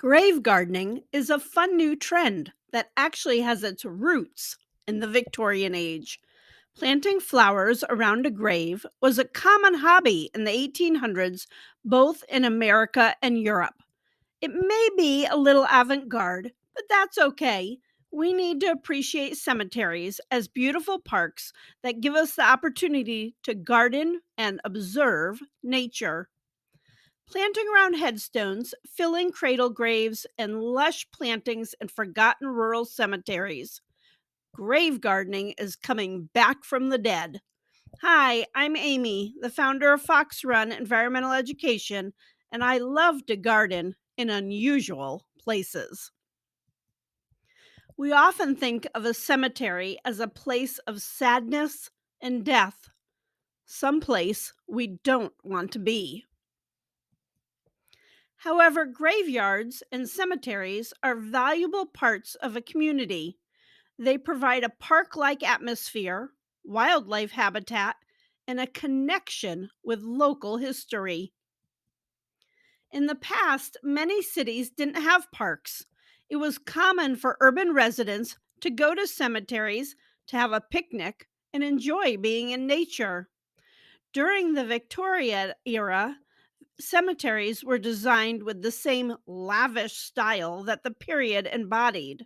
Grave gardening is a fun new trend that actually has its roots in the Victorian age. Planting flowers around a grave was a common hobby in the 1800s, both in America and Europe. It may be a little avant garde, but that's okay. We need to appreciate cemeteries as beautiful parks that give us the opportunity to garden and observe nature. Planting around headstones, filling cradle graves, and lush plantings in forgotten rural cemeteries. Grave gardening is coming back from the dead. Hi, I'm Amy, the founder of Fox Run Environmental Education, and I love to garden in unusual places. We often think of a cemetery as a place of sadness and death, someplace we don't want to be. However, graveyards and cemeteries are valuable parts of a community. They provide a park like atmosphere, wildlife habitat, and a connection with local history. In the past, many cities didn't have parks. It was common for urban residents to go to cemeteries to have a picnic and enjoy being in nature. During the Victoria era, cemeteries were designed with the same lavish style that the period embodied.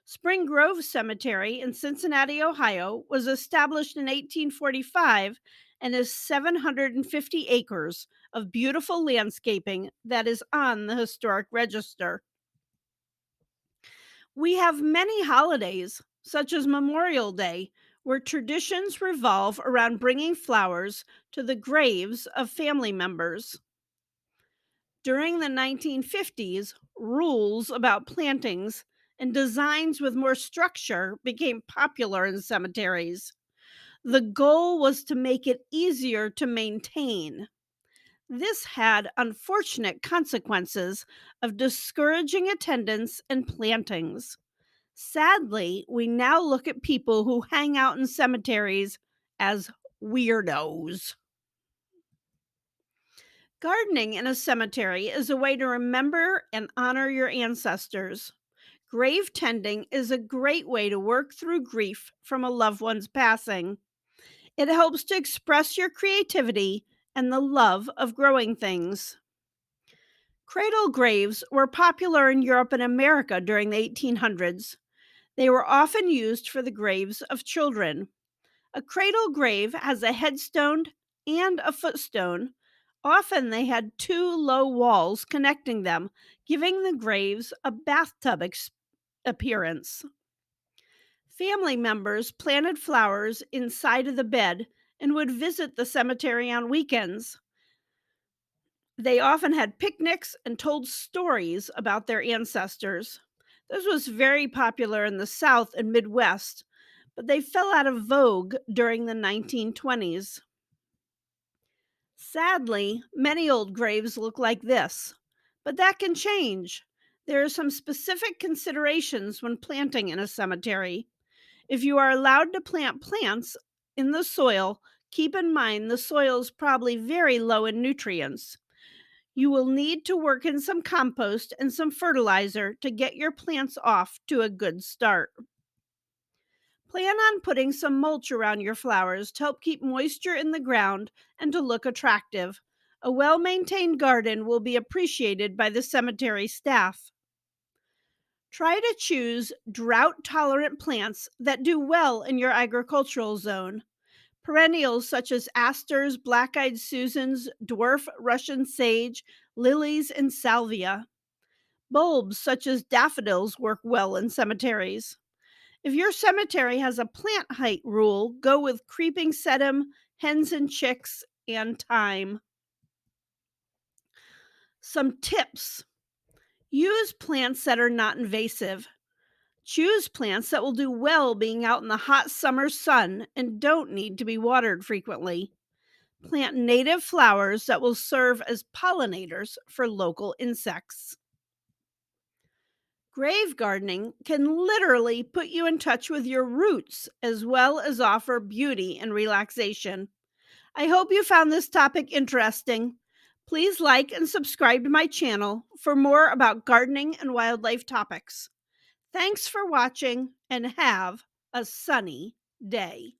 Spring Grove Cemetery in Cincinnati, Ohio, was established in 1845 and is 750 acres of beautiful landscaping that is on the historic register. We have many holidays, such as Memorial Day, where traditions revolve around bringing flowers to the graves of family members. During the 1950s, rules about plantings and designs with more structure became popular in cemeteries. The goal was to make it easier to maintain. This had unfortunate consequences of discouraging attendance and plantings. Sadly, we now look at people who hang out in cemeteries as weirdos. Gardening in a cemetery is a way to remember and honor your ancestors. Grave tending is a great way to work through grief from a loved one's passing. It helps to express your creativity and the love of growing things. Cradle graves were popular in Europe and America during the 1800s. They were often used for the graves of children. A cradle grave has a headstone and a footstone. Often they had two low walls connecting them, giving the graves a bathtub appearance. Family members planted flowers inside of the bed and would visit the cemetery on weekends. They often had picnics and told stories about their ancestors. This was very popular in the South and Midwest, but they fell out of vogue during the 1920s. Sadly, many old graves look like this, but that can change. There are some specific considerations when planting in a cemetery. If you are allowed to plant plants in the soil, keep in mind the soil is probably very low in nutrients. You will need to work in some compost and some fertilizer to get your plants off to a good start. Plan on putting some mulch around your flowers to help keep moisture in the ground and to look attractive. A well maintained garden will be appreciated by the cemetery staff. Try to choose drought tolerant plants that do well in your agricultural zone. Perennials such as asters, black eyed Susans, dwarf Russian sage, lilies, and salvia. Bulbs such as daffodils work well in cemeteries. If your cemetery has a plant height rule, go with creeping sedum, hens and chicks, and thyme. Some tips: use plants that are not invasive. Choose plants that will do well being out in the hot summer sun and don't need to be watered frequently. Plant native flowers that will serve as pollinators for local insects. Grave gardening can literally put you in touch with your roots as well as offer beauty and relaxation. I hope you found this topic interesting. Please like and subscribe to my channel for more about gardening and wildlife topics. Thanks for watching and have a sunny day.